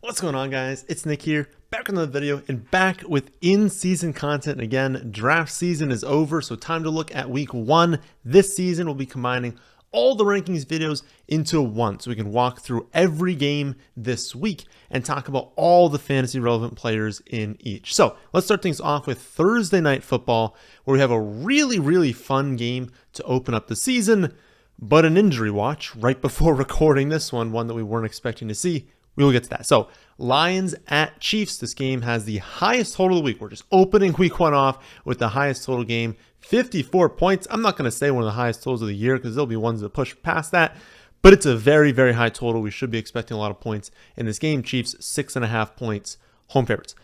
What's going on, guys? It's Nick here, back with another video and back with in-season content. Again, draft season is over, so time to look at week one. This season we'll be combining all the rankings videos into one, so we can walk through every game this week and talk about all the fantasy relevant players in each. So let's start things off with Thursday Night Football, where we have a really fun game to open up the season, but an injury watch right before recording this one that we weren't expecting to see. We will get to that. So Lions at Chiefs. This game has the highest total of the week. We're just opening week one off with the highest total game, 54 points. I'm not going to say one of the highest totals of the year because there'll be ones that push past that, but it's a very high total. We should be expecting a lot of points in this game. Chiefs 6.5 points, home favorites.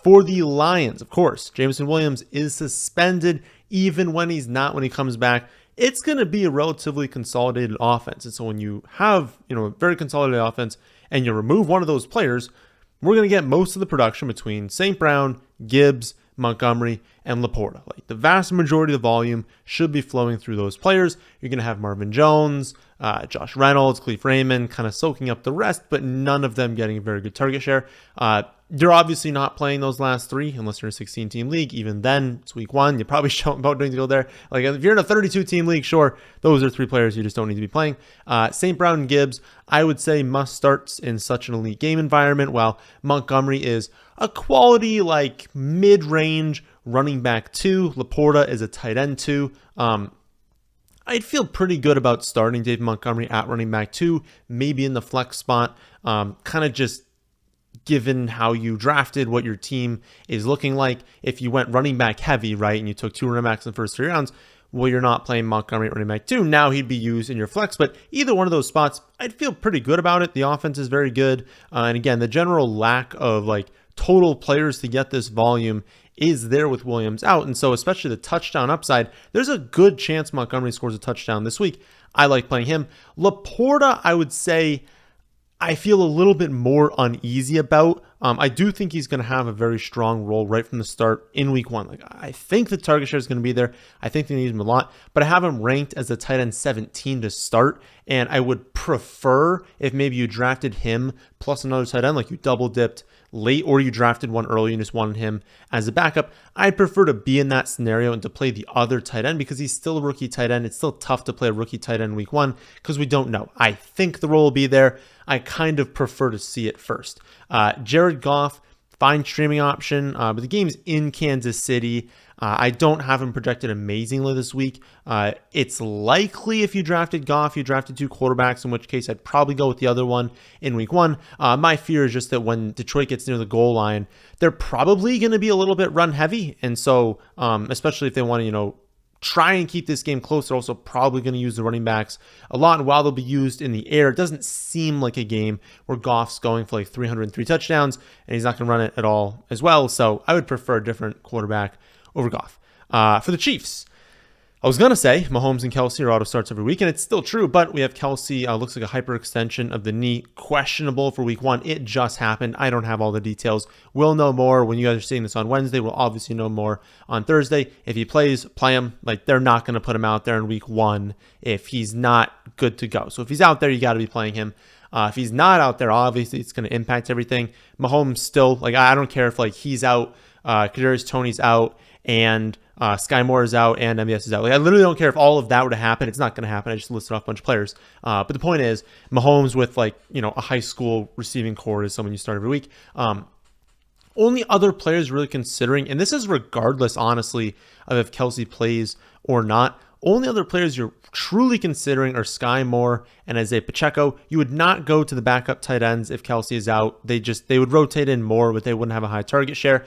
For the Lions, of course, Jameson Williams is suspended. Even when he's not, when he comes back, it's going to be a relatively consolidated offense. And so when you have, a very consolidated offense and you remove one of those players, we're going to get most of the production between St. Brown, Gibbs, Montgomery, and Laporta. Like the vast majority of the volume should be flowing through those players. You're going to have Marvin Jones, Josh Reynolds, Cleve Raymond kind of soaking up the rest, but none of them getting a very good target share. You're obviously not playing those last three unless you're in a 16-team league. Even then, it's week one. You probably don't need to go there. Like if you're in a 32-team league, sure, those are three players you just don't need to be playing. St. Brown and Gibbs, I would say must starts in such an elite game environment, while Montgomery is a quality like mid-range running back 2. Laporta is a tight end 2. I'd feel pretty good about starting David Montgomery at running back 2, maybe in the flex spot, kind of just given how you drafted, what your team is looking like. If you went running back heavy, right, and you took 2 running backs in the first 3 rounds, well, you're not playing Montgomery at running back 2. Now he'd be used in your flex, but either one of those spots, I'd feel pretty good about it. The offense is very good. And again, the general lack of like total players to get this volume is there with Williams out. And so especially the touchdown upside, there's a good chance Montgomery scores a touchdown this week. I like playing him. Laporta, I would say, I feel a little bit more uneasy about. I do think he's going to have a very strong role right from the start in week one. Like I think the target share is going to be there. I think they need him a lot, but I have him ranked as a tight end 17 to start. And I would prefer if maybe you drafted him plus another tight end, like you double dipped late, or you drafted one early and just wanted him as a backup. I'd prefer to be in that scenario and to play the other tight end because he's still a rookie tight end. It's still tough to play a rookie tight end week one because we don't know. I think the role will be there. I kind of prefer to see it first. Jared Goff, fine streaming option, but the game's in Kansas City. I don't have him projected amazingly this week. It's likely if you drafted Goff, you drafted 2 quarterbacks, in which case I'd probably go with the other one in week one. My fear is just that when Detroit gets near the goal line, they're probably going to be a little bit run heavy. And so, especially if they want to, try and keep this game close, they're also probably going to use the running backs a lot. And while they'll be used in the air, it doesn't seem like a game where Goff's going for like 303 touchdowns and he's not going to run it at all as well. So I would prefer a different quarterback over Goff. For the Chiefs, I was going to say Mahomes and Kelce are auto starts every week, and it's still true, but we have Kelce, looks like a hyperextension of the knee, questionable for week one. It just happened. I don't have all the details. We'll know more when you guys are seeing this on Wednesday. We'll obviously know more on Thursday. If he plays, play him. Like, they're not going to put him out there in week one if he's not good to go. So if he's out there, you got to be playing him. If he's not out there, obviously it's going to impact everything. Mahomes still, like, I don't care if like he's out, Kadarius Toney's out, and Sky Moore is out, and MVS is out. Like, I literally don't care if all of that were to happen. It's not going to happen. I just listed off a bunch of players. But the point is, Mahomes with like, a high school receiving core is someone you start every week. Only other players really considering, and this is regardless, honestly, of if Kelce plays or not. Only other players you're truly considering are Sky Moore and Isaiah Pacheco. You would not go to the backup tight ends if Kelce is out. They would rotate in more, but they wouldn't have a high target share.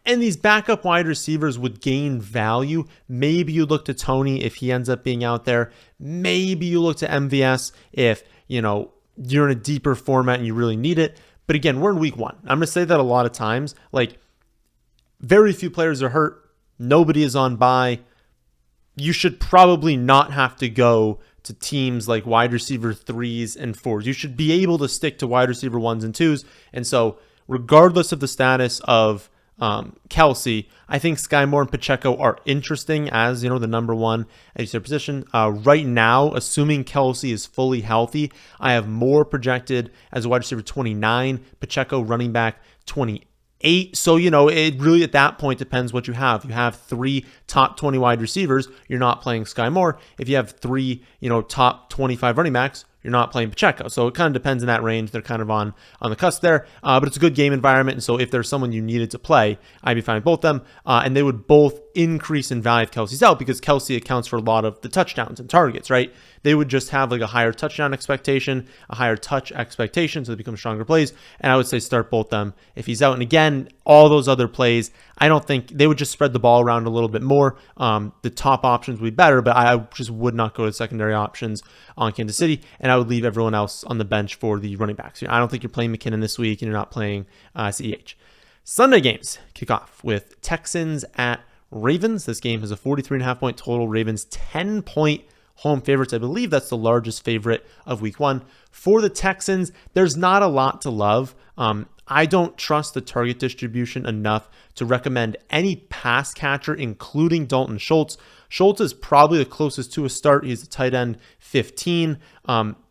And these backup wide receivers would gain value. Maybe you look to Toney if he ends up being out there. Maybe you look to MVS if, you're in a deeper format and you really need it. But again, we're in week one. I'm going to say that a lot of times. Like, very few players are hurt. Nobody is on bye. You should probably not have to go to teams like wide receiver 3s and 4s. You should be able to stick to wide receiver 1s and 2s. And so regardless of the status of Kelce. I think Sky Moore and Pacheco are interesting as, the number one at their position. Right now, assuming Kelce is fully healthy, I have Moore projected as a wide receiver 29, Pacheco running back 28. So, it really at that point depends what you have. You have 3 top 20 wide receivers, you're not playing Sky Moore. If you have 3, top 25 running backs, you're not playing Pacheco. So it kind of depends in that range. They're kind of on the cusp there, but it's a good game environment. And so if there's someone you needed to play, I'd be fine with both them. And they would both increase in value if Kelce's out, because Kelce accounts for a lot of the touchdowns and targets, right? They would just have like a higher touchdown expectation, a higher touch expectation, so they become stronger plays. And I would say start both them if he's out. And again, all those other plays, I don't think they would just spread the ball around a little bit more. The top options would be better, but I just would not go to secondary options on Kansas City, and I would leave everyone else on the bench for the running backs. I don't think you're playing McKinnon this week, and you're not playing CEH. Sunday games kick off with Texans at Ravens. This game has a 43.5 point total. Ravens 10-point home favorites. I believe that's the largest favorite of week 1. For the Texans, there's not a lot to love. I don't trust the target distribution enough to recommend any pass catcher, including Dalton Schultz. Schultz is probably the closest to a start. He's a tight end 15.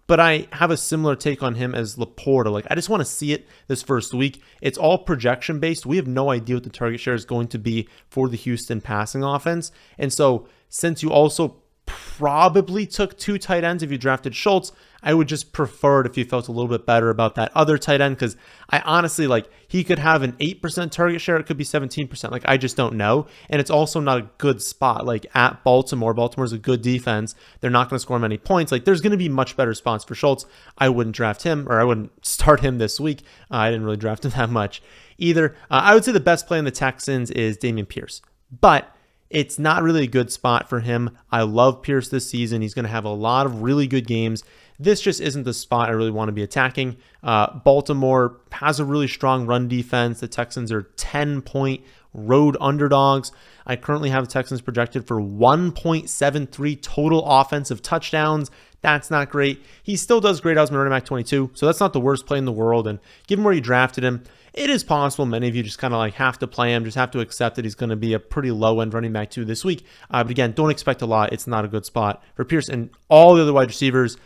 But I have a similar take on him as Laporta. I just want to see it this first week. It's all projection based. We have no idea what the target share is going to be for the Houston passing offense. And so since you also probably took 2 tight ends if you drafted Schultz, I would just prefer it if you felt a little bit better about that other tight end, because I honestly, he could have an 8% target share. It could be 17%. I just don't know. And it's also not a good spot. At Baltimore, Baltimore's a good defense. They're not going to score many points. There's going to be much better spots for Schultz. I wouldn't draft him, or I wouldn't start him this week. I didn't really draft him that much either. I would say the best play in the Texans is Dameon Pierce, but it's not really a good spot for him. I love Pierce this season. He's going to have a lot of really good games. This just isn't the spot I really want to be attacking. Baltimore has a really strong run defense. The Texans are 10-point road underdogs. I currently have the Texans projected for 1.73 total offensive touchdowns. That's not great. He still does great as my running back 22, so that's not the worst play in the world. And given where you drafted him, it is possible many of you just kind of have to play him, just have to accept that he's going to be a pretty low-end running back 2 this week. But again, don't expect a lot. It's not a good spot for Pierce. And all the other wide receivers,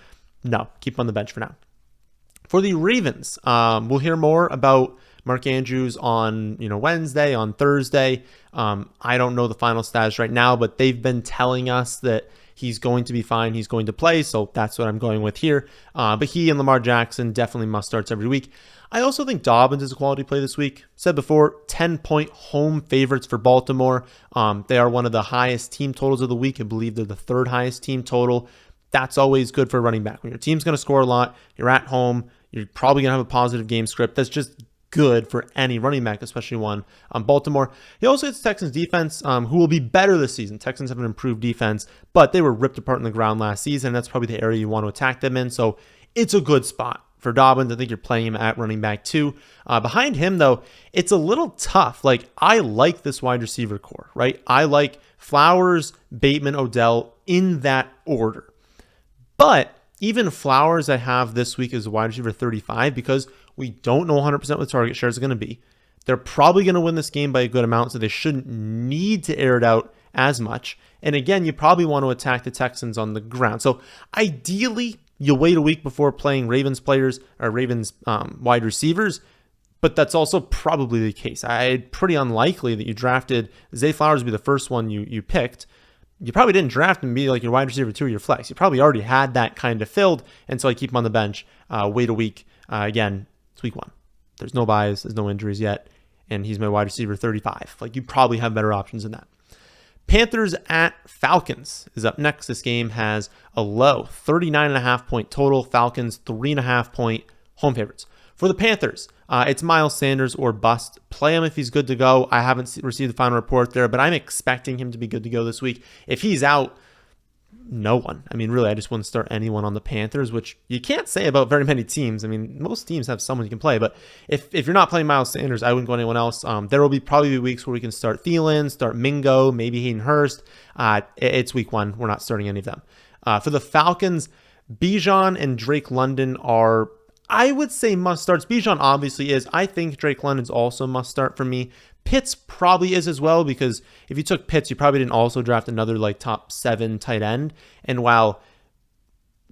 no, keep on the bench for now. For the Ravens, we'll hear more about Mark Andrews on Wednesday, on Thursday. I don't know the final status right now, but they've been telling us that he's going to be fine. He's going to play, so that's what I'm going with here. But he and Lamar Jackson definitely must starts every week. I also think Dobbins is a quality play this week. Said before, 10-point home favorites for Baltimore. They are one of the highest team totals of the week. I believe they're the 3rd highest team total. That's always good for a running back. When your team's going to score a lot, you're at home, you're probably going to have a positive game script. That's just good for any running back, especially one on Baltimore. He also hits Texans defense, who will be better this season. Texans have an improved defense, but they were ripped apart in the ground last season. That's probably the area you want to attack them in. So it's a good spot for Dobbins. I think you're playing him at running back 2. Behind him, though, it's a little tough. I like this wide receiver core, right? I like Flowers, Bateman, Odell in that order. But even Flowers I have this week as a wide receiver 35, because we don't know 100% what the target shares are going to be. They're probably going to win this game by a good amount, so they shouldn't need to air it out as much. And again, you probably want to attack the Texans on the ground. So ideally, you'll wait a week before playing Ravens players or Ravens wide receivers, but that's also probably the case. It's pretty unlikely that you drafted Zay Flowers to be the first one you picked. You probably didn't draft him to be your wide receiver 2 or your flex. You probably already had that kind of filled, and so I keep him on the bench. Wait a week. Again, it's week 1. There's no buys. There's no injuries yet, and he's my wide receiver 35. You probably have better options than that. Panthers at Falcons is up next. This game has a low 39.5 point total. Falcons 3.5 point home favorites. For the Panthers, it's Miles Sanders or bust. Play him if he's good to go. I haven't received the final report there, but I'm expecting him to be good to go this week. If he's out, no one. Really, I just wouldn't start anyone on the Panthers, which you can't say about very many teams. Most teams have someone you can play, but if you're not playing Miles Sanders, I wouldn't go anyone else. There will probably be weeks where we can start Thielen, start Mingo, maybe Hayden Hurst. It's week 1. We're not starting any of them. For the Falcons, Bijan and Drake London are, I would say, must starts. Bijan obviously is. I think Drake London's also must start for me. Pitts probably is as well, because if you took Pitts, you probably didn't also draft another like top 7 tight end. And while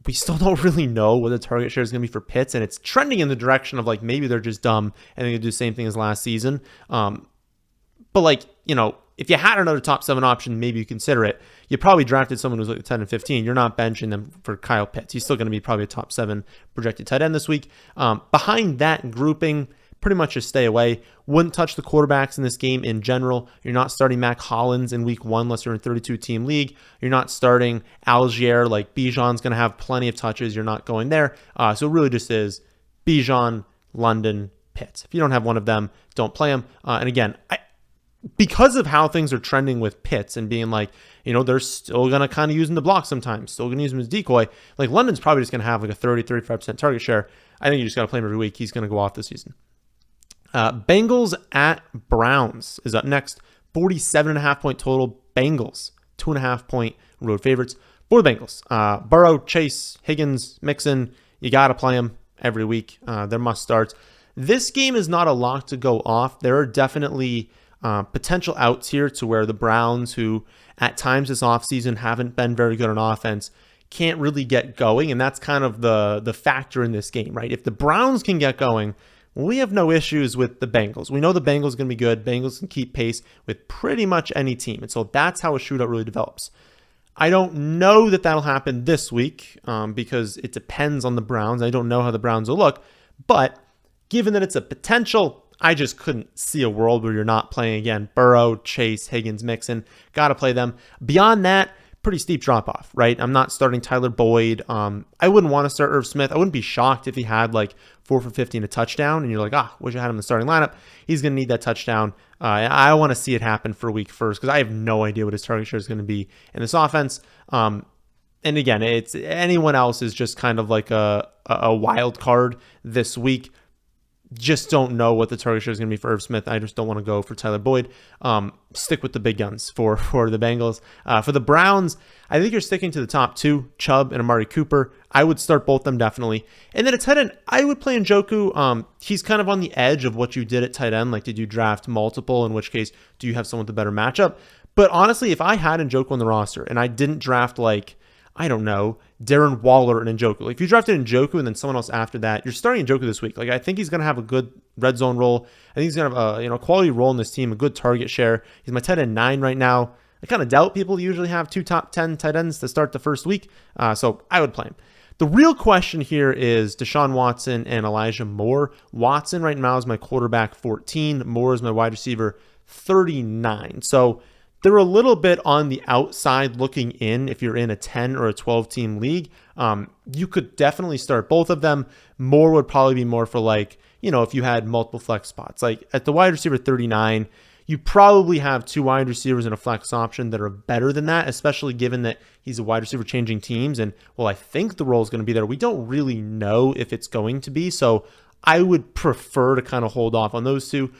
we still don't really know what the target share is going to be for Pitts, and it's trending in the direction of like maybe they're just dumb and they're going to do the same thing as last season. But like, if you had another top 7 option, maybe you consider it. You probably drafted someone who's like 10 and 15. You're not benching them for Kyle Pitts. He's still going to be probably a top 7 projected tight end this week. Behind that grouping, pretty much just stay away. Wouldn't touch the quarterbacks in this game in general. You're not starting Mac Hollins in week 1 unless you're in a 32-team league. You're not starting Algier. Like Bijan's going to have plenty of touches. You're not going there. So it really just is Bijan, London, Pitts. If you don't have one of them, don't play them. And again, because of how things are trending with Pitts and being like, they're still going to kind of use him to block sometimes, still going to use him as decoy. Like London's probably just going to have like a 30-35% target share. I think you just got to play him every week. He's going to go off this season. Bengals at Browns is up next. 47.5 point total. Bengals, 2.5 point road favorites for the Bengals. Burrow, Chase, Higgins, Mixon, you got to play them every week. They're must starts. This game is not a lock to go off. There are definitely potential outs here to where the Browns, who at times this offseason haven't been very good on offense, can't really get going. And that's kind of the factor in this game, right? If the Browns can get going, we have no issues with the Bengals. We know the Bengals are going to be good. Bengals can keep pace with pretty much any team. And so that's how a shootout really develops. I don't know that that'll happen this week because it depends on the Browns. I don't know how the Browns will look. But given that it's a potential, I just couldn't see a world where you're not playing again. Burrow, Chase, Higgins, Mixon. Got to play them. Beyond that, pretty steep drop-off, right? I'm not starting Tyler Boyd. I wouldn't want to start Irv Smith. I wouldn't be shocked if he had like 4 for 50 and a touchdown, and you're like, wish I had him in the starting lineup. He's going to need that touchdown. I want to see it happen for week 1 because I have no idea what his target share is going to be in this offense. And again, it's anyone else is just kind of like a wild card this week. Just don't know what the target share is going to be for Irv Smith. I just don't want to go for Tyler Boyd. Stick with the big guns for the Bengals. For the Browns, I think you're sticking to the top 2, Chubb and Amari Cooper. I would start both them definitely. And then at tight end, I would play Njoku. He's kind of on the edge of what you did at tight end. Like, did you draft multiple? In which case, do you have someone with a better matchup? But honestly, if I had Njoku on the roster and I didn't draft Darren Waller and Njoku. Like if you drafted Njoku and then someone else after that, you're starting Njoku this week. Like I think he's going to have a good red zone role. I think he's going to have a quality role in this team, a good target share. He's my tight end 9 right now. I kind of doubt people usually have 2 top 10 tight ends to start the first week, so I would play him. The real question here is Deshaun Watson and Elijah Moore. Watson right now is my quarterback 14. Moore is my wide receiver 39. So they're a little bit on the outside looking in if you're in a 10 or a 12 team league. You could definitely start both of them. Moore would probably be more for like, if you had multiple flex spots. Like at the wide receiver 39, you probably have 2 wide receivers and a flex option that are better than that, especially given that he's a wide receiver changing teams. And I think the role is going to be there. We don't really know if it's going to be. So I would prefer to kind of hold off on those 2.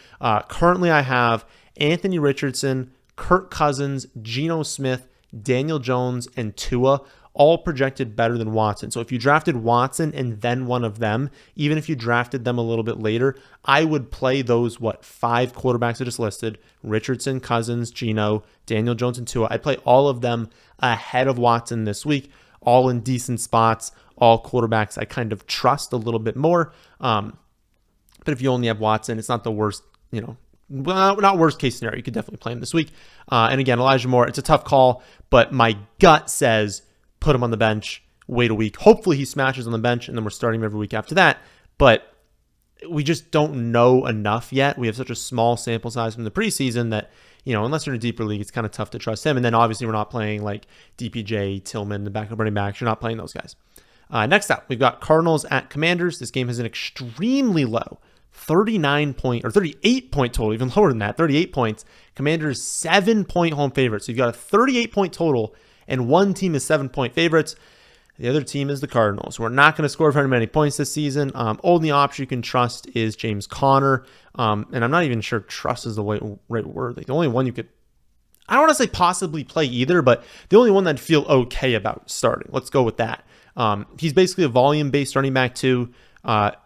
Currently, I have Anthony Richardson, Kirk Cousins, Geno Smith, Daniel Jones, and Tua, all projected better than Watson. So if you drafted Watson and then one of them, even if you drafted them a little bit later, I would play those, 5 quarterbacks I just listed, Richardson, Cousins, Geno, Daniel Jones, and Tua. I'd play all of them ahead of Watson this week, all in decent spots, all quarterbacks I kind of trust a little bit more. But if you only have Watson, it's not the worst, well, not worst case scenario. You could definitely play him this week. And again, Elijah Moore, it's a tough call, but my gut says put him on the bench, wait a week. Hopefully he smashes on the bench, and then we're starting him every week after that. But we just don't know enough yet. We have such a small sample size from the preseason that, unless you're in a deeper league, it's kind of tough to trust him. And then obviously we're not playing like DPJ, Tillman, the backup running backs. You're not playing those guys. Next up, we've got Cardinals at Commanders. This game has an extremely low 38 point total, even lower than that, 38 points. Commanders 7-point home favorites. So you've got a 38 point total and one team is 7-point favorites. The other team is the Cardinals. We're not going to score very many points this season. Only option you can trust is James Conner. And I'm not even sure trust is the right word. Like the only one you could, I don't want to say possibly play either, but the only one that I'd feel okay about starting. Let's go with that. He's basically a volume-based running back too.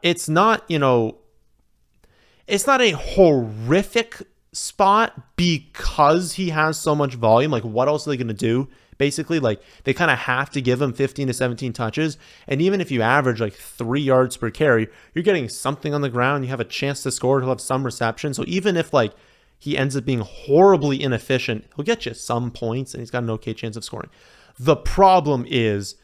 It's not, it's not a horrific spot because he has so much volume. Like, what else are they going to do? Basically, like, they kind of have to give him 15 to 17 touches. And even if you average like 3 yards per carry, you're getting something on the ground. You have a chance to score. He'll have some reception. So even if like he ends up being horribly inefficient, he'll get you some points and he's got an okay chance of scoring. The problem is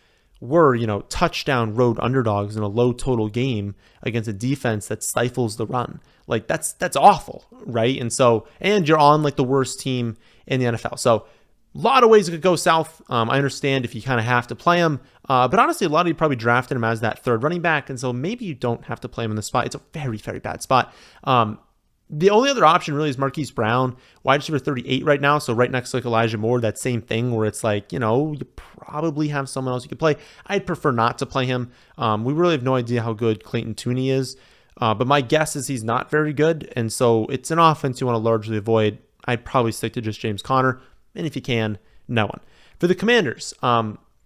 we're, touchdown road underdogs in a low total game against a defense that stifles the run. Like, that's awful, right? And you're on like the worst team in the NFL. So a lot of ways it could go south. I understand if you kind of have to play him. But honestly, a lot of you probably drafted him as that third running back. And so maybe you don't have to play him in the spot. It's a very, very bad spot. The only other option really is Marquise Brown, wide receiver 38 right now. So right next to like Elijah Moore, that same thing where it's like, you probably have someone else you could play. I'd prefer not to play him. We really have no idea how good Clayton Tooney is. But my guess is he's not very good. And so it's an offense you want to largely avoid. I'd probably stick to just James Conner. And if you can, no one. For the Commanders,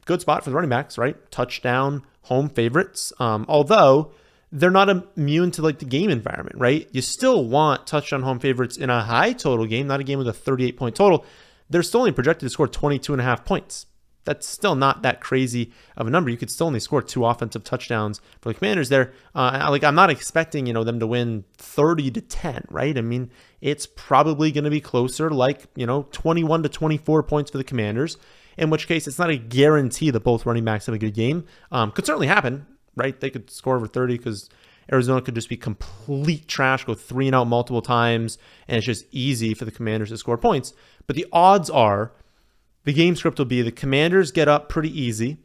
good spot for the running backs, right? Touchdown, home favorites. Although they're not immune to like the game environment, right? You still want touchdown home favorites in a high total game, not a game with a 38-point total. They're still only projected to score 22.5 points. That's still not that crazy of a number. You could still only score 2 offensive touchdowns for the Commanders there. I'm not expecting, them to win 30-10, right? I mean, it's probably going to be closer, like, 21 to 24 points for the Commanders, in which case it's not a guarantee that both running backs have a good game. Could certainly happen, right? They could score over 30 because Arizona could just be complete trash, go 3 and out multiple times, and it's just easy for the Commanders to score points. But the odds are, the game script will be the Commanders get up pretty easy.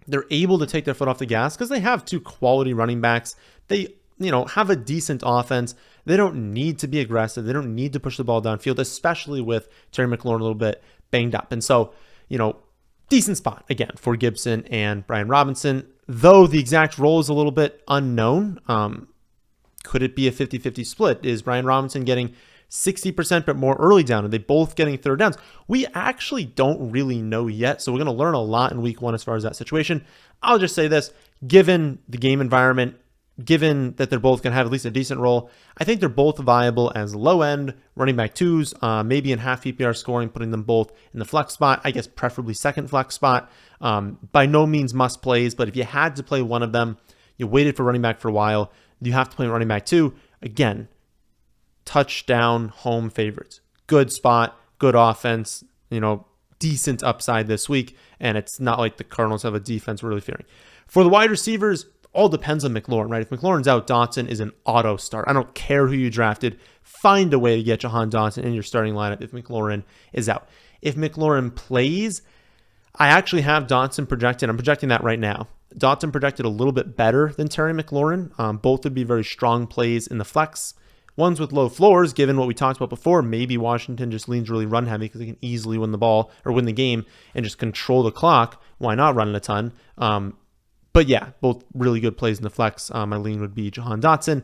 They're able to take their foot off the gas because they have 2 quality running backs. They, have a decent offense. They don't need to be aggressive. They don't need to push the ball downfield, especially with Terry McLaurin a little bit banged up. And so, decent spot, again, for Gibson and Brian Robinson, though the exact role is a little bit unknown. Could it be a 50-50 split? Is Brian Robinson getting 60% but more early down? Are they both getting third downs? We actually don't really know yet, so we're going to learn a lot in week 1 as far as that situation. I'll just say this, given the game environment, given that they're both going to have at least a decent role, I think they're both viable as low-end running back 2s, maybe in half PPR scoring, putting them both in the flex spot, I guess preferably second flex spot. By no means must plays, but if you had to play one of them, you waited for running back for a while, you have to play running back 2, again, touchdown home favorites. Good spot, good offense, decent upside this week, and it's not like the Cardinals have a defense we're really fearing. For the wide receivers, all depends on McLaurin, right? If McLaurin's out, Dotson is an auto start. I don't care who you drafted. Find a way to get Jahan Dotson in your starting lineup if McLaurin is out. If McLaurin plays, I actually have Dotson projected. I'm projecting that right now. Dotson projected a little bit better than Terry McLaurin. Both would be very strong plays in the flex. Ones with low floors, given what we talked about before. Maybe Washington just leans really run heavy because they can easily win the ball or win the game and just control the clock. Why not run a ton? But yeah, both really good plays in the flex. My lean would be Jahan Dotson.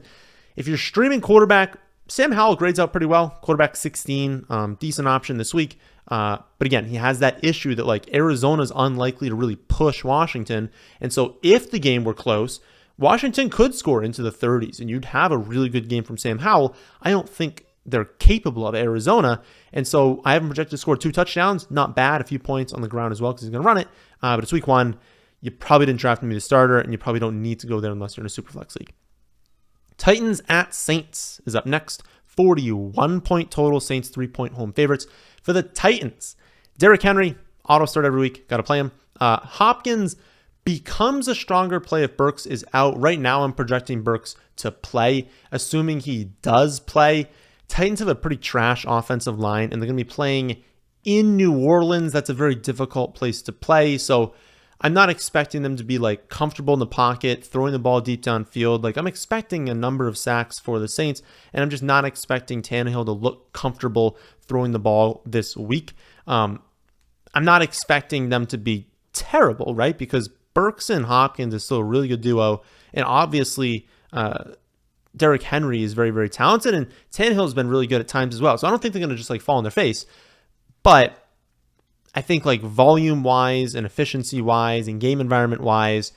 If you're streaming quarterback, Sam Howell grades out pretty well. Quarterback 16, decent option this week. But again, he has that issue that like Arizona's unlikely to really push Washington. And so if the game were close, Washington could score into the 30s and you'd have a really good game from Sam Howell. I don't think they're capable of Arizona. And so I have him projected to score 2 touchdowns. Not bad, a few points on the ground as well because he's going to run it. But it's week 1. You probably didn't draft him to be the starter, and you probably don't need to go there unless you're in a Superflex league. Titans at Saints is up next. 41-point total. Saints 3-point home favorites. For the Titans, Derrick Henry, auto start every week. Got to play him. Hopkins becomes a stronger play if Burks is out. Right now, I'm projecting Burks to play. Assuming he does play, Titans have a pretty trash offensive line, and they're going to be playing in New Orleans. That's a very difficult place to play. So I'm not expecting them to be like comfortable in the pocket, throwing the ball deep downfield. Like I'm expecting a number of sacks for the Saints, and I'm just not expecting Tannehill to look comfortable throwing the ball this week. I'm not expecting them to be terrible, right? Because Burks and Hopkins is still a really good duo, and obviously Derrick Henry is very, very talented, and Tannehill's been really good at times as well. So I don't think they're going to just like fall on their face, but I think like volume-wise and efficiency-wise and game environment-wise,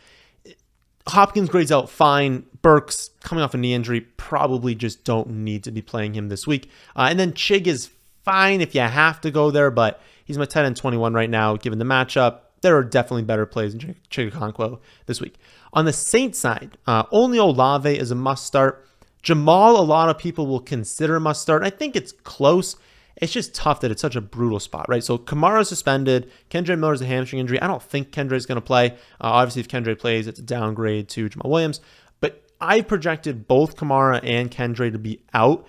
Hopkins grades out fine. Burks, coming off a knee injury, probably just don't need to be playing him this week. And then Chig is fine if you have to go there, but he's my tight end 21 right now, given the matchup. There are definitely better plays in Chig Okonkwo this week. On the Saints side, only Olave is a must-start. Jamal, a lot of people will consider a must-start. I think it's close. It's just tough that it's such a brutal spot, right? So Kamara's suspended. Kendre Miller's a hamstring injury. I don't think Kendre's going to play. Obviously, if Kendre plays, it's a downgrade to Jamal Williams. But I projected both Kamara and Kendre to be out.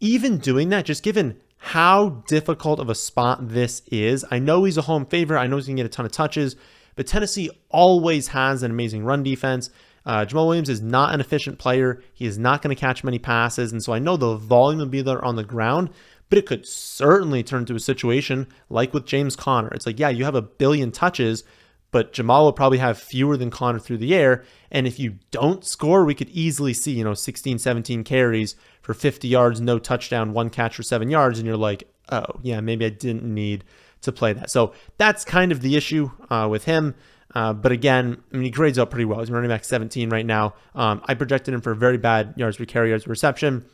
Even doing that, just given how difficult of a spot this is. I know he's a home favorite. I know he's going to get a ton of touches. But Tennessee always has an amazing run defense. Jamal Williams is not an efficient player. He is not going to catch many passes. And so I know the volume will be there on the ground. But it could certainly turn into a situation like with James Conner. It's like, yeah, you have a billion touches, but Jamal will probably have fewer than Conner through the air. And if you don't score, we could easily see, 16, 17 carries for 50 yards, no touchdown, one catch for 7 yards. And you're like, oh, yeah, maybe I didn't need to play that. So that's kind of the issue with him. But again, I mean, he grades out pretty well. He's running back 17 right now. I projected him for very bad yards per carry, yards per reception.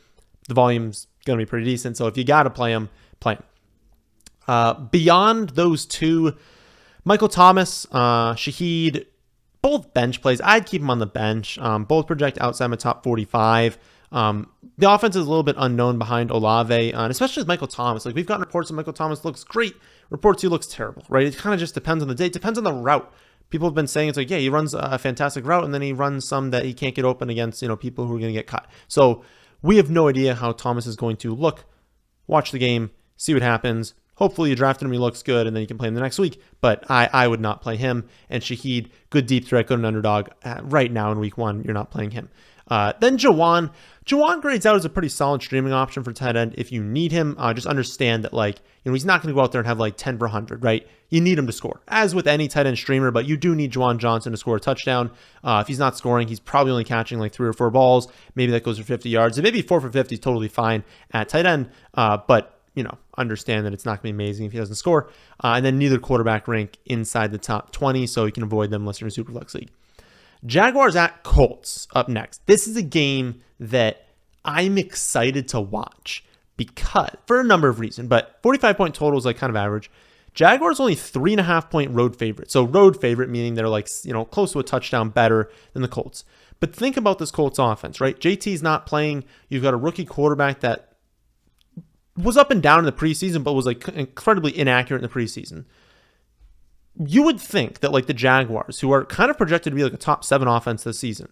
The volume's going to be pretty decent. So if you got to play him, play him. Beyond those two, Michael Thomas, Shaheed, both bench plays. I'd keep him on the bench. Both project outside my top 45. The offense is a little bit unknown behind Olave, and especially with Michael Thomas. Like, we've gotten reports that Michael Thomas looks great. Reports he looks terrible, right? It kind of just depends on the day. It depends on the route. People have been saying it's like, yeah, he runs a fantastic route, and then he runs some that he can't get open against, people who are going to get cut. So we have no idea how Thomas is going to look. Watch the game, see what happens. Hopefully you drafted him, he looks good, and then you can play him the next week. But I would not play him. And Shaheed, good deep threat, good underdog. Right now in week 1, you're not playing him. Then Jawan. Jawan grades out as a pretty solid streaming option for tight end if you need him. Just understand that, he's not going to go out there and have 10 per 100, right? You need him to score, as with any tight end streamer, but you do need Juwan Johnson to score a touchdown. If he's not scoring, he's probably only catching 3 or 4 balls. Maybe that goes for 50 yards. And maybe 4 for 50 is totally fine at tight end. But understand that it's not going to be amazing if he doesn't score. And then neither quarterback rank inside the top 20, so you can avoid them unless you're in a Superflex league. Jaguars at Colts up next. This is a game that I'm excited to watch because, for a number of reasons, but 45-point total is kind of average. Jaguars only 3.5-point road favorite. So road favorite meaning they're close to a touchdown better than the Colts. But think about this Colts offense, right? JT's not playing. You've got a rookie quarterback that was up and down in the preseason, but was incredibly inaccurate in the preseason. You would think that the Jaguars, who are kind of projected to be a top 7 offense this season,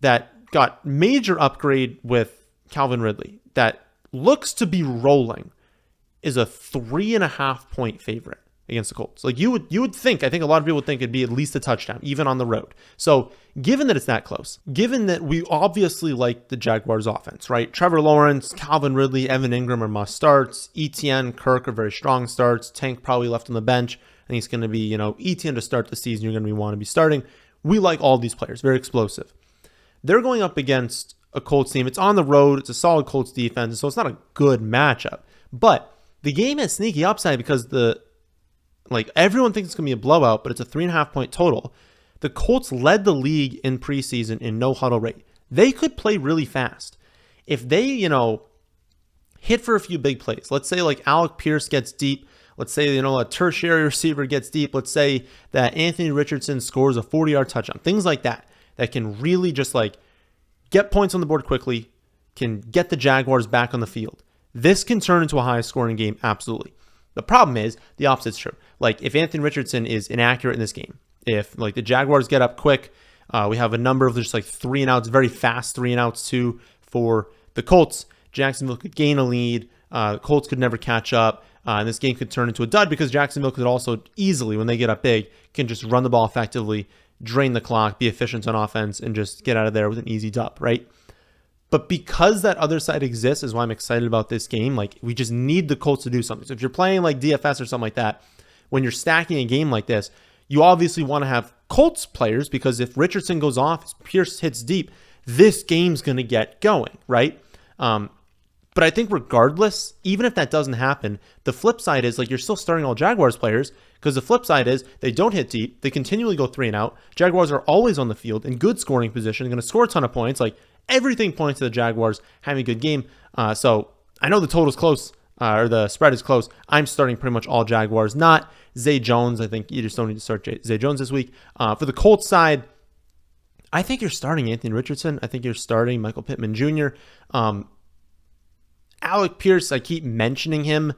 that got major upgrade with Calvin Ridley, that looks to be rolling, is a 3.5-point favorite against the Colts. You would think, I think a lot of people would think it'd be at least a touchdown, even on the road. So given that it's that close, given that we obviously like the Jaguars offense, right? Trevor Lawrence, Calvin Ridley, Evan Ingram are must starts. ETN, Kirk are very strong starts. Tank probably left on the bench. I think it's going to be, ETN to start the season. You're going to want to be starting. We like all these players, very explosive. They're going up against a Colts team. It's on the road. It's a solid Colts defense, so it's not a good matchup. But the game has sneaky upside because everyone thinks it's going to be a blowout, but it's a 3.5-point total. The Colts led the league in preseason in no huddle rate. They could play really fast. If they, hit for a few big plays, let's say Alec Pierce gets deep. Let's say, a tertiary receiver gets deep. Let's say that Anthony Richardson scores a 40-yard touchdown. Things like that can really just get points on the board quickly, can get the Jaguars back on the field. This can turn into a high-scoring game, absolutely. The problem is the opposite's true. If Anthony Richardson is inaccurate in this game, if the Jaguars get up quick, we have a number of just 3-and-outs, very fast 3-and-outs too for the Colts. Jacksonville could gain a lead. Colts could never catch up. And this game could turn into a dud because Jacksonville could also easily, when they get up big, can just run the ball effectively, drain the clock, be efficient on offense, and just get out of there with an easy dub, right? But because that other side exists is why I'm excited about this game. We just need the Colts to do something. So if you're playing DFS or something like that, when you're stacking a game like this, you obviously want to have Colts players because if Richardson goes off, Pierce hits deep, this game's going to get going, right? But I think regardless, even if that doesn't happen, the flip side is like you're still starting all Jaguars players, because the flip side is they don't hit deep. They continually go 3 and out. Jaguars are always on the field in good scoring position. They're going to score a ton of points. Like everything points to the Jaguars having a good game. So I know the total's close, or the spread is close. I'm starting pretty much all Jaguars, not Zay Jones. I think you just don't need to start Zay Jones this week. For the Colts side, I think you're starting Anthony Richardson. I think you're starting Michael Pittman Jr. Alec Pierce, I keep mentioning him.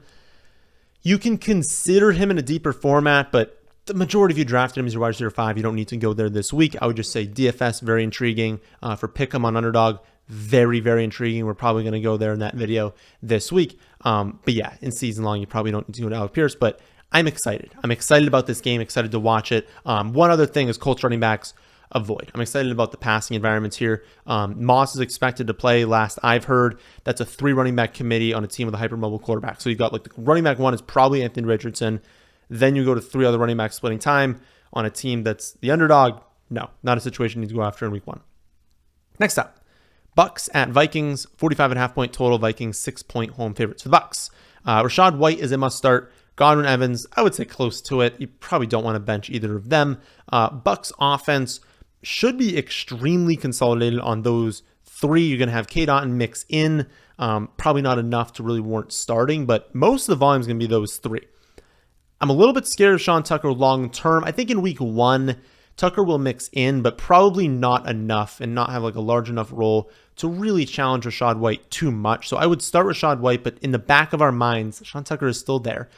You can consider him in a deeper format, but the majority of you drafted him as your wide receiver 5. You don't need to go there this week. I would just say DFS, very intriguing. For Pick'em on Underdog, very, very intriguing. We're probably going to go there in that video this week. But yeah, in season long, you probably don't need to go to Alec Pierce, but I'm excited. I'm excited about this game, excited to watch it. One other thing is Colts running backs avoid. I'm excited about the passing environments here. Moss is expected to play. Last I've heard, that's a 3 running back committee on a team with a hypermobile quarterback. So you've got like the running back 1 is probably Anthony Richardson. Then you go to 3 other running backs splitting time on a team that's the underdog. No, not a situation you need to go after in week 1. Next up, Bucks at Vikings, 45.5 point total. Vikings 6-point home favorites for the Bucks. Rachaad White is a must start. Godwin, Evans, I would say close to it. You probably don't want to bench either of them. Bucks offense should be extremely consolidated on those 3. You're going to have K-Dot mix in. Probably not enough to really warrant starting, but most of the volume is going to be those 3. I'm a little bit scared of Sean Tucker long term. I think in week 1, Tucker will mix in, but probably not enough and not have like a large enough role to really challenge Rachaad White too much. So I would start Rachaad White, but in the back of our minds, Sean Tucker is still there.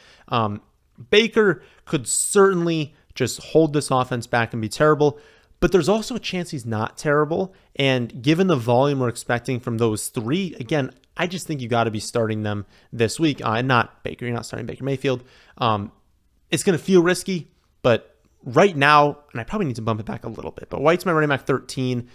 Baker could certainly just hold this offense back and be terrible, but there's also a chance he's not terrible. And given the volume we're expecting from those 3, again, I just think you got to be starting them this week. And not Baker. You're not starting Baker Mayfield. It's going to feel risky, but right now, and I probably need to bump it back a little bit, but White's my running back 13,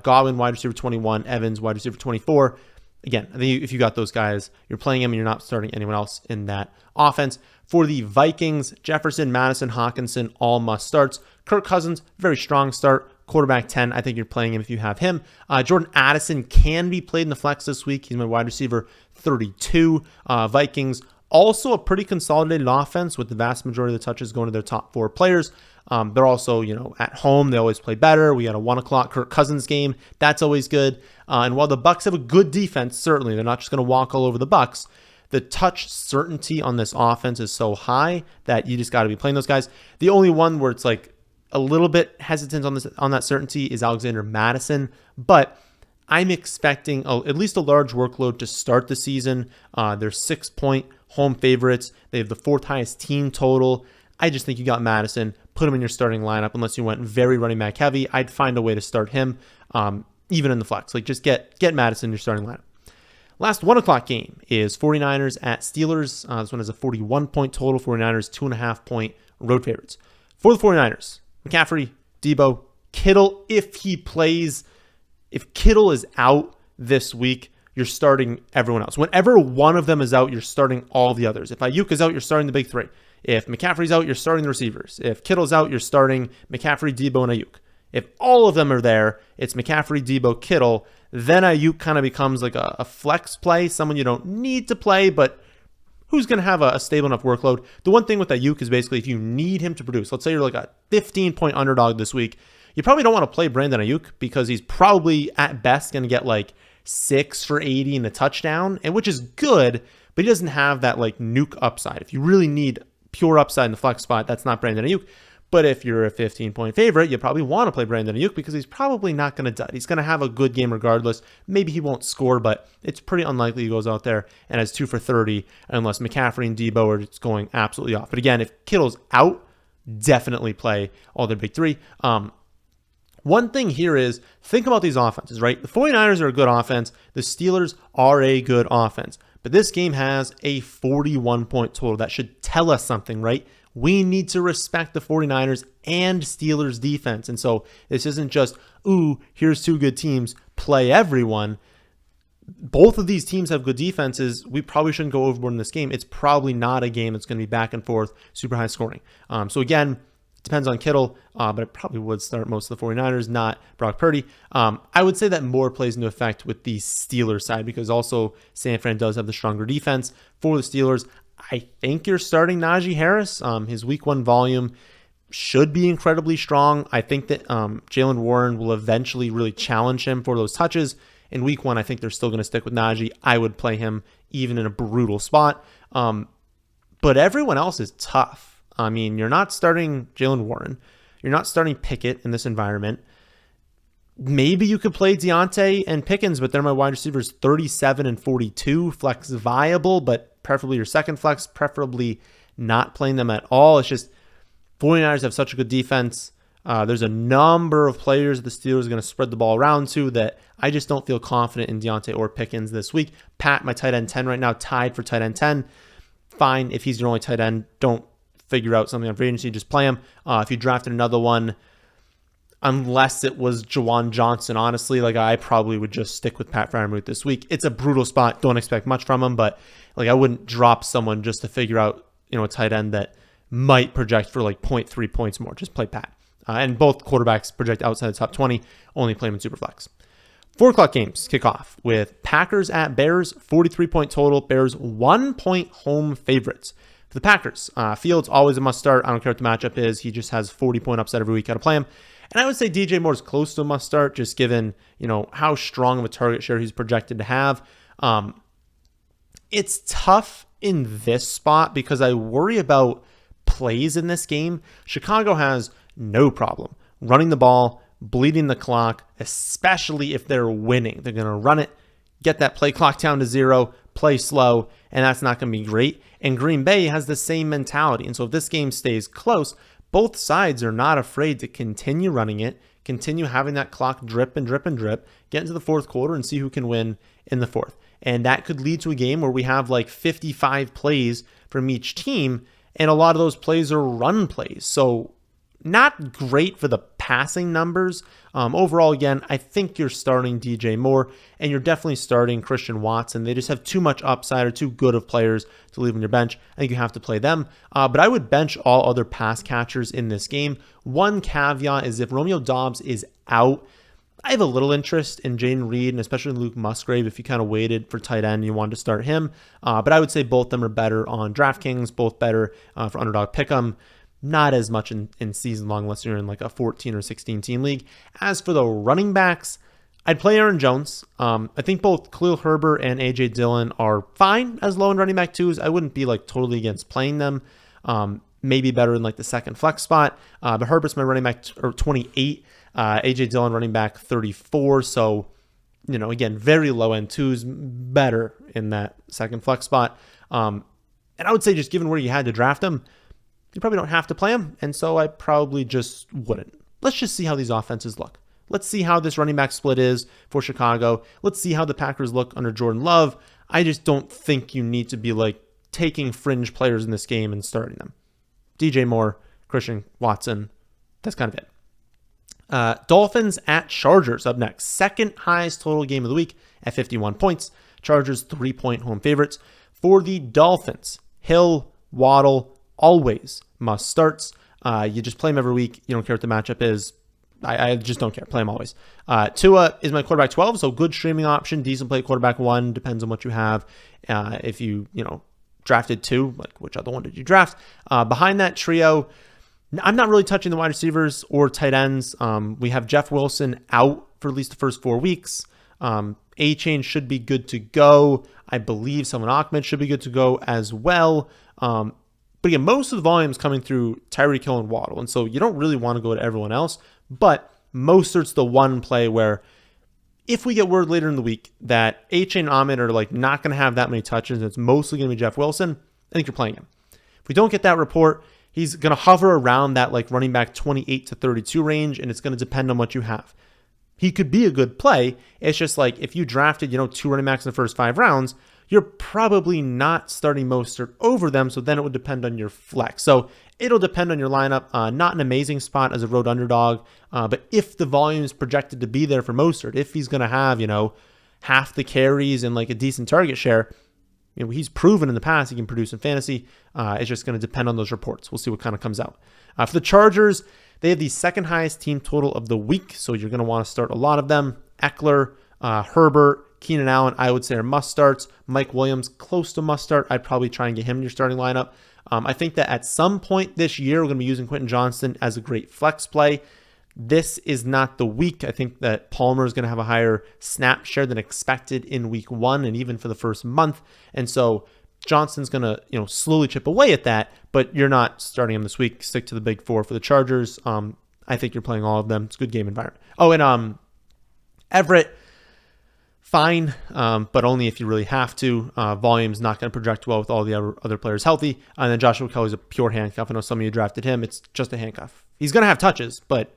Godwin wide receiver 21, Evans wide receiver 24. Again, I think if you got those guys, you're playing them and you're not starting anyone else in that offense. For the Vikings, Jefferson, Madison, Hawkinson, all must starts. Kirk Cousins, very strong start. Quarterback 10, I think you're playing him if you have him. Jordan Addison can be played in the flex this week. He's my wide receiver 32. Vikings, also a pretty consolidated offense with the vast majority of the touches going to their top 4 players. They're also, at home, they always play better. We got a 1 o'clock Kirk Cousins game. That's always good. And while the Bucs have a good defense, certainly, they're not just going to walk all over the Bucs. The touch certainty on this offense is so high that you just got to be playing those guys. The only one where it's like a little bit hesitant on that certainty is Alexander Madison, but I'm expecting at least a large workload to start the season. They're 6-point home favorites. They have the 4th highest team total. I just think you got Madison. Put him in your starting lineup unless you went very running back heavy. I'd find a way to start him, even in the flex. Like just get Madison in your starting lineup. Last 1 o'clock game is 49ers at Steelers. This one is a 41-point total. 49ers 2.5-point road favorites. For the 49ers, McCaffrey, Debo, Kittle, if he plays. If Kittle is out this week, you're starting everyone else. Whenever one of them is out, you're starting all the others. If Ayuk is out, you're starting the big 3. If McCaffrey's out, you're starting the receivers. If Kittle's out, you're starting McCaffrey, Debo, and Ayuk. If all of them are there, it's McCaffrey, Debo, Kittle. Then Ayuk kind of becomes like a flex play, someone you don't need to play, but who's going to have a stable enough workload. The one thing with Ayuk is basically if you need him to produce, let's say you're like a 15-point underdog this week, you probably don't want to play Brandon Ayuk because he's probably at best going to get like 6 for 80 and a touchdown, and which is good, but he doesn't have that like nuke upside. If you really need pure upside in the flex spot, that's not Brandon Ayuk. But if you're a 15-point favorite, you probably want to play Brandon Ayuk because he's probably not going to dud. He's going to have a good game regardless. Maybe he won't score, but it's pretty unlikely he goes out there and has 2 for 30 unless McCaffrey and Debo are just going absolutely off. But again, if Kittle's out, definitely play all their big 3. One thing here is think about these offenses, right? The 49ers are a good offense. The Steelers are a good offense. But this game has a 41-point total. That should tell us something, right? We need to respect the 49ers and Steelers defense. And so this isn't just, ooh, here's 2 good teams, play everyone. Both of these teams have good defenses. We probably shouldn't go overboard in this game. It's probably not a game that's going to be back and forth, super high scoring. So again, Depends on Kittle, but I probably would start most of the 49ers, not Brock Purdy. I would say that more plays into effect with the Steelers side because also San Fran does have the stronger defense. For the Steelers, I think you're starting Najee Harris. His week 1 volume should be incredibly strong. I think that Jaylen Warren will eventually really challenge him for those touches. In week 1, I think they're still going to stick with Najee. I would play him even in a brutal spot. But everyone else is tough. I mean, you're not starting Jaylen Warren. You're not starting Pickett in this environment. Maybe you could play Deontay and Pickens, but they're my wide receivers 37 and 42. Flex viable, but preferably your second flex, preferably not playing them at all. It's just 49ers have such a good defense. There's a number of players the Steelers are going to spread the ball around to that I just don't feel confident in Deontay or Pickens this week. Pat, my tight end 10 right now, tied for tight end 10. Fine, if he's your only tight end, don't figure out something on free agency, just play him. If you drafted another one, unless it was Jawan Johnson, honestly, like I probably would just stick with Pat Freiermuth this week. It's a brutal spot. Don't expect much from him, but like I wouldn't drop someone just to figure out, a tight end that might project for like 0.3 points more. Just play Pat. And both quarterbacks project outside the top 20. Only play them in Superflex. 4 o'clock games kick off with Packers at Bears, 43-point total. Bears 1-point home favorites. For the Packers, Fields always a must start. I don't care what the matchup is. He just has 40-point upside every week. Got to play him. And I would say DJ Moore is close to a must start, just given how strong of a target share he's projected to have. It's tough in this spot because I worry about plays in this game. Chicago has no problem running the ball, bleeding the clock, especially if they're winning. They're going to run it, get that play clock down to 0, play slow, and that's not going to be great. And Green Bay has the same mentality. And so if this game stays close, both sides are not afraid to continue running it, continue having that clock drip and drip and drip, get into the fourth quarter and see who can win in the fourth. And that could lead to a game where we have like 55 plays from each team, and a lot of those plays are run plays. So not great for the passing numbers. Overall, again, I think you're starting DJ Moore and you're definitely starting Christian Watson. They just have too much upside or too good of players to leave on your bench. I think you have to play them. But I would bench all other pass catchers in this game. One caveat is if Romeo Doubs is out, I have a little interest in Jaden Reed and especially Luke Musgrave if you kind of waited for tight end and you wanted to start him. But I would say both of them are better on DraftKings, both better for Underdog Pick'em. Not as much in season long unless you're in like a 14 or 16 team league. As for the running backs, I'd play Aaron Jones. I think both Khalil Herbert and A.J. Dillon are fine as low end running back 2s. I wouldn't be like totally against playing them. Maybe better in like the second flex spot. But Herbert's my running back 28. A.J. Dillon running back 34. So, again, very low end 2s, better in that second flex spot. And I would say just given where you had to draft them, you probably don't have to play them, and so I probably just wouldn't. Let's just see how these offenses look. Let's see how this running back split is for Chicago. Let's see how the Packers look under Jordan Love. I just don't think you need to be like taking fringe players in this game and starting them. DJ Moore, Christian Watson, that's kind of it. Dolphins at Chargers up next. Second highest total game of the week at 51 points. Chargers 3-point home favorites. For the Dolphins, Hill, Waddle, always must starts. You just play them every week. You don't care what the matchup is. I just don't care. Play them always. Tua is my quarterback 12, so good streaming option. Decent play quarterback 1. Depends on what you have. If you drafted 2, like which other one did you draft? Behind that trio, I'm not really touching the wide receivers or tight ends. We have Jeff Wilson out for at least the first 4 weeks. A-Chain should be good to go. I believe Salvon Ahmed should be good to go as well. But again, most of the volume is coming through Tyreek Hill and Waddle. And so you don't really want to go to everyone else. But Mostert's the one play where if we get word later in the week that A-Chain and Ahmed are like not going to have that many touches, and it's mostly going to be Jeff Wilson, I think you're playing him. If we don't get that report, he's going to hover around that like running back 28 to 32 range, and it's going to depend on what you have. He could be a good play. It's just like if you drafted, 2 running backs in the first 5 rounds, you're probably not starting Mostert over them, so then it would depend on your flex. So it'll depend on your lineup. Not an amazing spot as a road underdog, but if the volume is projected to be there for Mostert, if he's going to have, half the carries and like a decent target share, he's proven in the past he can produce in fantasy. It's just going to depend on those reports. We'll see what kind of comes out. For the Chargers, they have the second highest team total of the week, so you're going to want to start a lot of them. Eckler, Herbert, Keenan Allen, I would say are must starts. Mike Williams, close to must start. I'd probably try and get him in your starting lineup. I think that at some point this year, we're going to be using Quentin Johnston as a great flex play. This is not the week. I think that Palmer is going to have a higher snap share than expected in week 1 and even for the first month. And so Johnston's going to, slowly chip away at that, but you're not starting him this week. Stick to the big 4 for the Chargers. I think you're playing all of them. It's a good game environment. Oh, and Everett, fine, but only if you really have to. Volume's not going to project well with all the other players healthy. And then Joshua Kelly's a pure handcuff. I know some of you drafted him. It's just a handcuff. He's going to have touches, but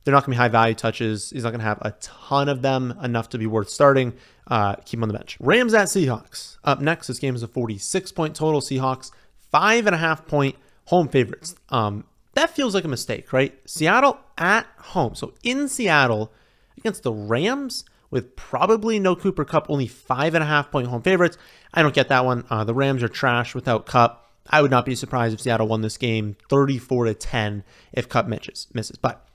they're not going to be high value touches. He's not going to have a ton of them, enough to be worth starting. Keep him on the bench. Rams at Seahawks. Up next, this game is a 46-point total. Seahawks, 5.5-point home favorites. That feels like a mistake, right? Seattle at home. So in Seattle against the Rams with probably no Cooper Kupp, only 5.5-point home favorites. I don't get that one. The Rams are trash without Kupp. I would not be surprised if Seattle won this game 34-10 if Kupp misses. But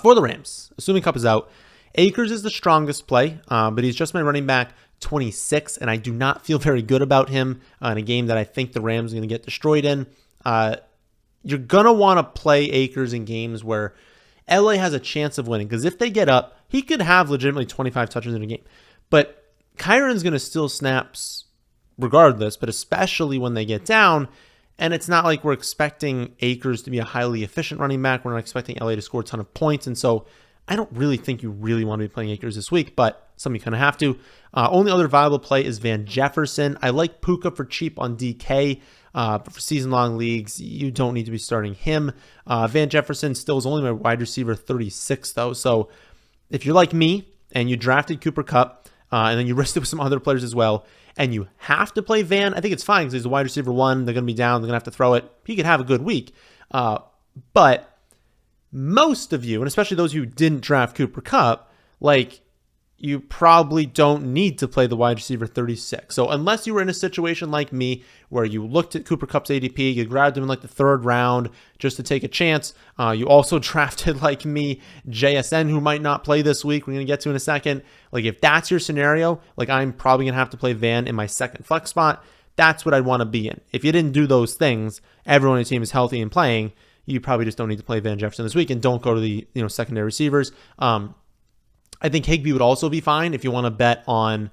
for the Rams, assuming Kupp is out, Akers is the strongest play, but he's just my running back 26, and I do not feel very good about him in a game that I think the Rams are going to get destroyed in. You're going to want to play Akers in games where LA has a chance of winning, because if they get up, he could have legitimately 25 touches in a game. But Kyron's going to steal snaps regardless, but especially when they get down. And it's not like we're expecting Akers to be a highly efficient running back. We're not expecting LA to score a ton of points. And so I don't really think you really want to be playing Akers this week, but some you kind of have to. Only other viable play is Van Jefferson. I like Puka for cheap on DK. But for season-long leagues, you don't need to be starting him. Van Jefferson still is only my wide receiver 36, though. So if you're like me and you drafted Cooper Kupp, and then you risked it with some other players as well, and you have to play Van, I think it's fine because he's a wide receiver 1. They're going to be down. They're going to have to throw it. He could have a good week. But most of you, and especially those who didn't draft Cooper Kupp, you probably don't need to play the wide receiver 36. So unless you were in a situation like me where you looked at Cooper Kupp's ADP, you grabbed him in the 3rd round just to take a chance. You also drafted, like me, JSN, who might not play this week. We're going to get to in a second. If that's your scenario, I'm probably going to have to play Van in my second flex spot. That's what I'd want to be in. If you didn't do those things, everyone on your team is healthy and playing, you probably just don't need to play Van Jefferson this week, and don't go to the secondary receivers. I think Higbee would also be fine if you want to bet on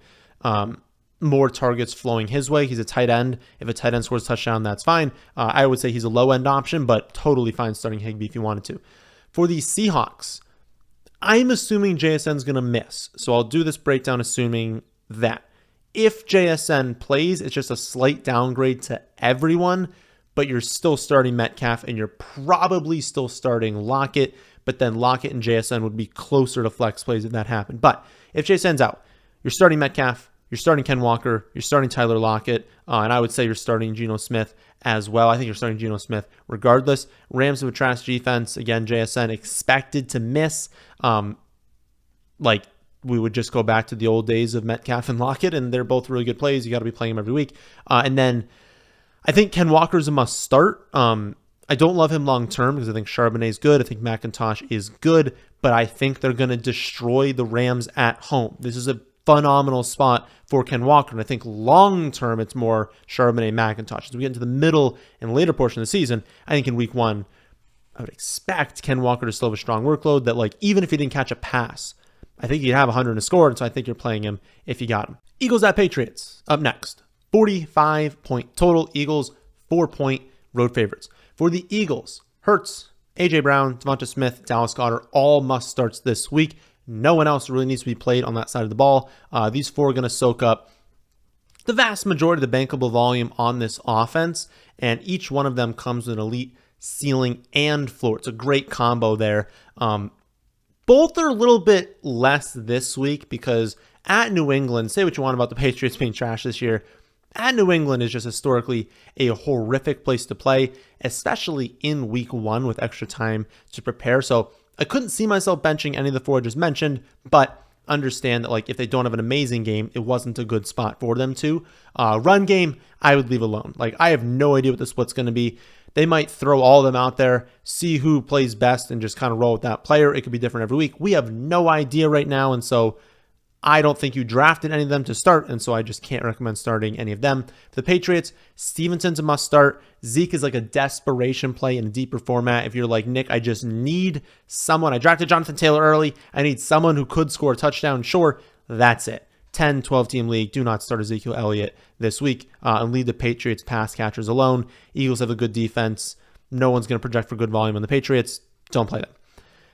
more targets flowing his way. He's a tight end. If a tight end scores a touchdown, that's fine. I would say he's a low-end option, but totally fine starting Higbee if you wanted to. For the Seahawks, I'm assuming JSN's going to miss. So I'll do this breakdown assuming that. If JSN plays, it's just a slight downgrade to everyone, but you're still starting Metcalf, and you're probably still starting Lockett, but then Lockett and JSN would be closer to flex plays if that happened. But if JSN's out, you're starting Metcalf, you're starting Ken Walker, you're starting Tyler Lockett, and I would say you're starting Geno Smith as well. I think you're starting Geno Smith regardless. Rams have a trash defense. Again, JSN expected to miss. We would just go back to the old days of Metcalf and Lockett, and they're both really good plays. You got to be playing them every week. And then I think Ken Walker is a must start. I don't love him long term because I think Charbonnet is good. I think McIntosh is good, but I think they're going to destroy the Rams at home. This is a phenomenal spot for Ken Walker, and I think long term it's more Charbonnet, McIntosh. As we get into the middle and later portion of the season, I think in week 1, I would expect Ken Walker to still have a strong workload that even if he didn't catch a pass, I think he'd have 100 and scored, and so I think you're playing him if you got him. Eagles at Patriots up next. 45-point total. Eagles 4-point road favorites. For the Eagles, Hurts, A.J. Brown, Devonta Smith, Dallas Goedert, all must starts this week. No one else really needs to be played on that side of the ball. These 4 are going to soak up the vast majority of the bankable volume on this offense, and each one of them comes with an elite ceiling and floor. It's a great combo there. Both are a little bit less this week because at New England, say what you want about the Patriots being trash this year, at New England is just historically a horrific place to play, especially in week 1 with extra time to prepare. So I couldn't see myself benching any of the 4 I just mentioned, but understand that like if they don't have an amazing game, it wasn't a good spot for them to. Run game, I would leave alone. Like I have no idea what the split's going to be. They might throw all of them out there, see who plays best, and just kind of roll with that player. It could be different every week. We have no idea right now, and so I don't think you drafted any of them to start, and so I just can't recommend starting any of them. For the Patriots, Stevenson's a must start. Zeke is like a desperation play in a deeper format. If you're like, Nick, I just need someone. I drafted Jonathan Taylor early. I need someone who could score a touchdown. Sure, that's it. 10, 12-team league. Do not start Ezekiel Elliott this week and leave the Patriots pass catchers alone. Eagles have a good defense. No one's going to project for good volume on the Patriots. Don't play them.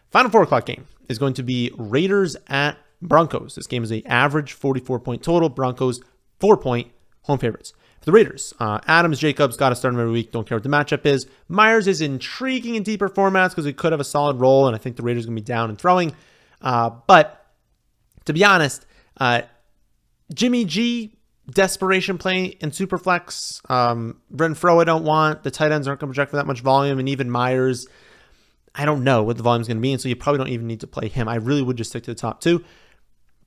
Final 4 o'clock game is going to be Raiders at Broncos. This game is an average 44-point total. Broncos 4-point home favorites. For the Raiders, Adams, Jacobs, got to start him every week. Don't care what the matchup is. Myers is intriguing in deeper formats because he could have a solid role, and I think the Raiders are going to be down and throwing. But to be honest, Jimmy G, desperation play in Superflex. Renfro I don't want. The tight ends aren't going to project for that much volume, and even Myers, I don't know what the volume is going to be, and so you probably don't even need to play him. I really would just stick to the top 2.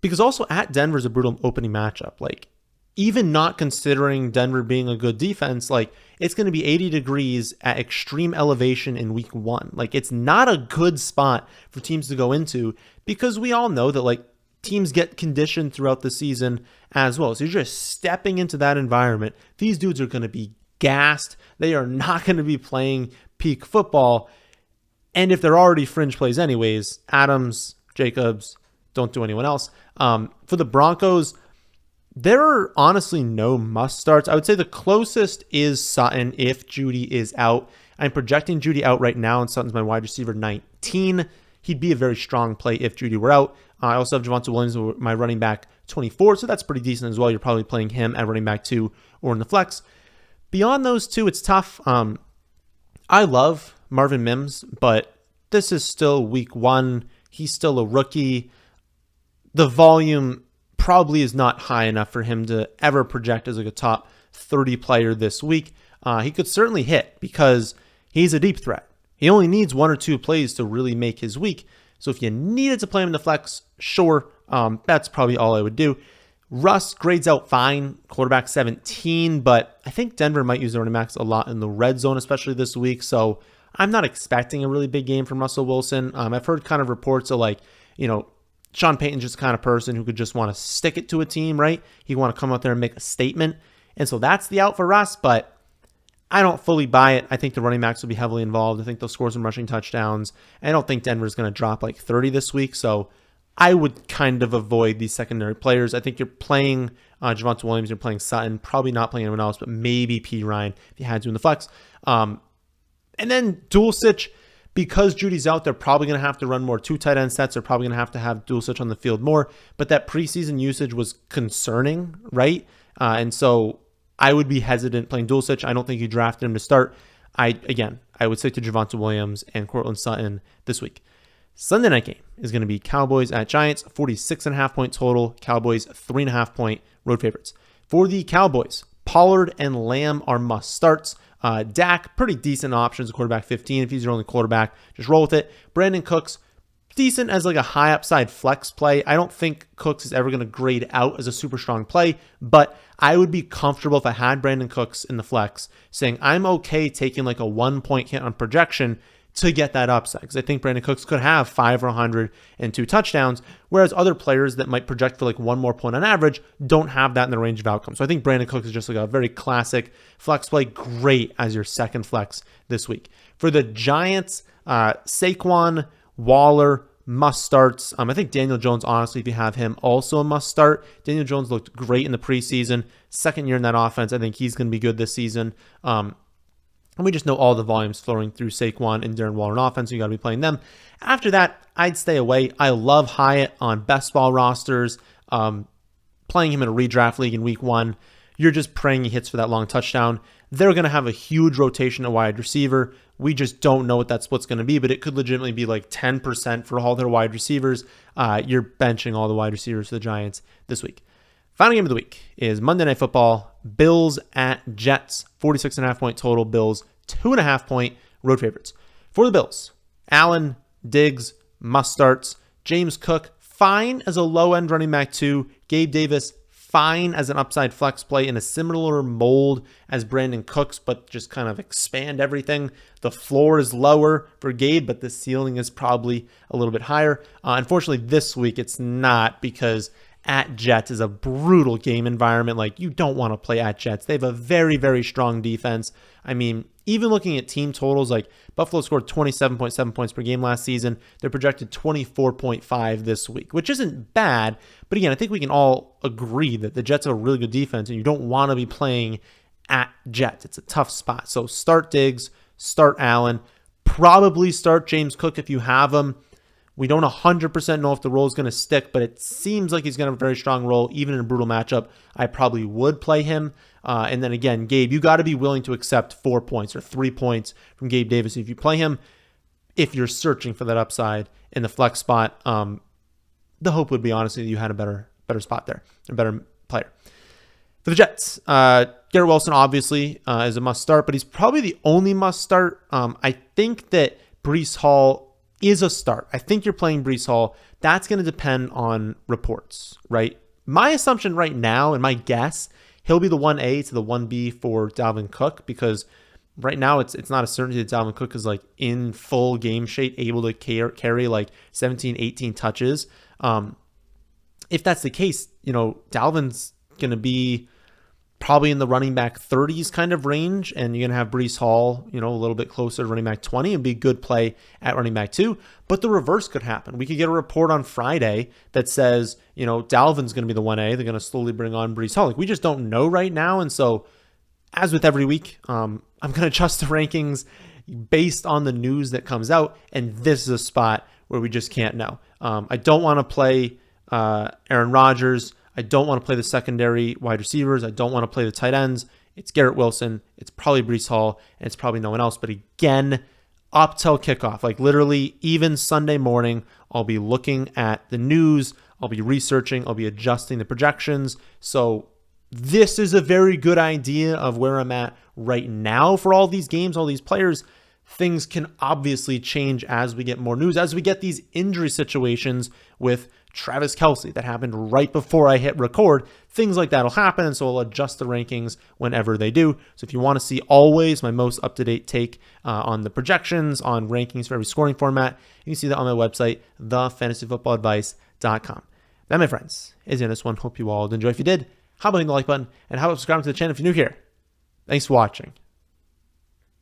Because also at Denver is a brutal opening matchup. Like, even not considering Denver being a good defense, like, it's going to be 80 degrees at extreme elevation in week 1. Like, it's not a good spot for teams to go into because we all know that, like, teams get conditioned throughout the season as well. So you're just stepping into that environment. These dudes are going to be gassed. They are not going to be playing peak football. And if they're already fringe plays anyways, Adams, Jacobs, don't do anyone else. For the Broncos, there are honestly no must starts. I would say the closest is Sutton if Jeudy is out. I'm projecting Jeudy out right now, and Sutton's my wide receiver 19. He'd be a very strong play if Jeudy were out. I also have Javonte Williams, my running back 24, so that's pretty decent as well. You're probably playing him at running back 2 or in the flex. Beyond those two, it's tough. I love Marvin Mims, but this is still week 1. He's still a rookie. The volume probably is not high enough for him to ever project as like a top 30 player this week. He could certainly hit because he's a deep threat. He only needs 1 or 2 plays to really make his week. So if you needed to play him in the flex, sure, that's probably all I would do. Russ grades out fine, quarterback 17, but I think Denver might use the running backs a lot in the red zone, especially this week. So I'm not expecting a really big game from Russell Wilson. I've heard kind of reports of like, Sean Payton's just the kind of person who could just want to stick it to a team, right? He want to come out there and make a statement. And so that's the out for Russ, but I don't fully buy it. I think the running backs will be heavily involved. I think they'll score some rushing touchdowns. I don't think Denver's going to drop like 30 this week, so I would kind of avoid these secondary players. I think you're playing Javonte Williams, you're playing Sutton, probably not playing anyone else, but maybe P. Ryan if you had to in the flex. And then Dulcich, because Judy's out, they're probably going to have to run more 2 tight end sets. They're probably going to have Dulcich on the field more. But that preseason usage was concerning, right? And so I would be hesitant playing Dulcich. I don't think you drafted him to start. I would stick to Javonte Williams and Courtland Sutton this week. Sunday night game is going to be Cowboys at Giants, 46.5 point total. Cowboys 3.5 point road favorites. For the Cowboys, Pollard and Lamb are must starts. Dak, pretty decent options, a quarterback 15. If he's your only quarterback, just roll with it. Brandon Cooks, decent as like a high upside flex play. I don't think Cooks is ever going to grade out as a super strong play, but I would be comfortable if I had Brandon Cooks in the flex saying I'm okay taking like a 1 point hit on projection to get that upside, because I think Brandon Cooks could have 5 or 100 and 2 touchdowns, whereas other players that might project for like 1 more point on average don't have that in the range of outcomes. So I think Brandon Cooks is just like a very classic flex play, great as your second flex this week. For the Giants, Saquon, Waller, must starts. I think Daniel Jones, honestly, if you have him, also a must start. Daniel Jones looked great in the preseason. Second year in that offense. I think he's going to be good this season. And we just know all the volumes flowing through Saquon and Darren Waller in offense. So you got to be playing them. After that, I'd stay away. I love Hyatt on best ball rosters. Playing him in a redraft league in week 1, you're just praying he hits for that long touchdown. They're going to have a huge rotation at wide receiver. We just don't know what that split's going to be, but it could legitimately be like 10% for all their wide receivers. You're benching all the wide receivers for the Giants this week. Final game of the week is Monday Night Football. Bills at Jets. 46.5 point total. Bills 2.5 point road favorites. For the Bills, Allen, Diggs, must starts. James Cook, fine as a low-end running back 2. Gabe Davis, fine as an upside flex play in a similar mold as Brandon Cooks, but just kind of expand everything. The floor is lower for Gabe, but the ceiling is probably a little bit higher. Unfortunately, this week it's not, because at Jets is a brutal game environment. Like, you don't want to play at Jets. They have a very, very strong defense. I mean, even looking at team totals, like Buffalo scored 27.7 points per game last season. They're projected 24.5 this week, which isn't bad. But again, I think we can all agree that the Jets have a really good defense, and you don't want to be playing at Jets. It's a tough spot. So start Diggs, start Allen, probably start James Cook if you have him. We don't 100% know if the role is going to stick, but it seems like he's going to have a very strong role. Even in a brutal matchup, I probably would play him. And then again, Gabe, you got to be willing to accept 4 points or 3 points from Gabe Davis if you play him. If you're searching for that upside in the flex spot, the hope would be, honestly, that you had a better spot there, a better player. For the Jets, Garrett Wilson obviously is a must start, but he's probably the only must start. I think that Breece Hall is a start. I think you're playing Breece Hall. That's going to depend on reports, right? My assumption right now, and my guess, he'll be the 1A to the 1B for Dalvin Cook, because right now it's not a certainty that Dalvin Cook is like in full game shape, able to carry like 17, 18 touches. If that's the case, Dalvin's going to be probably in the running back 30s kind of range, and you're going to have Breece Hall, a little bit closer to running back 20, and be a good play at running back 2. But the reverse could happen. We could get a report on Friday that says, Dalvin's going to be the 1A. They're going to slowly bring on Breece Hall. Like, we just don't know right now. And so, as with every week, I'm going to adjust the rankings based on the news that comes out. And this is a spot where we just can't know. I don't want to play Aaron Rodgers. I don't want to play the secondary wide receivers. I don't want to play the tight ends. It's Garrett Wilson. It's probably Breece Hall, and it's probably no one else. But again, up till kickoff, like literally even Sunday morning, I'll be looking at the news. I'll be researching. I'll be adjusting the projections. So this is a very good idea of where I'm at right now for all these games, all these players. Things can obviously change as we get more news, as we get these injury situations with Travis Kelce that happened right before I hit record. Things like that will happen, and so I'll adjust the rankings whenever they do. So if you want to see always my most up-to-date take on the projections, on rankings for every scoring format, you can see that on my website, thefantasyfootballadvice.com. That, my friends, is the end of this one. Hope you all enjoy. If you did, how about hitting the like button, and how about subscribing to the channel if you're new here? Thanks for watching.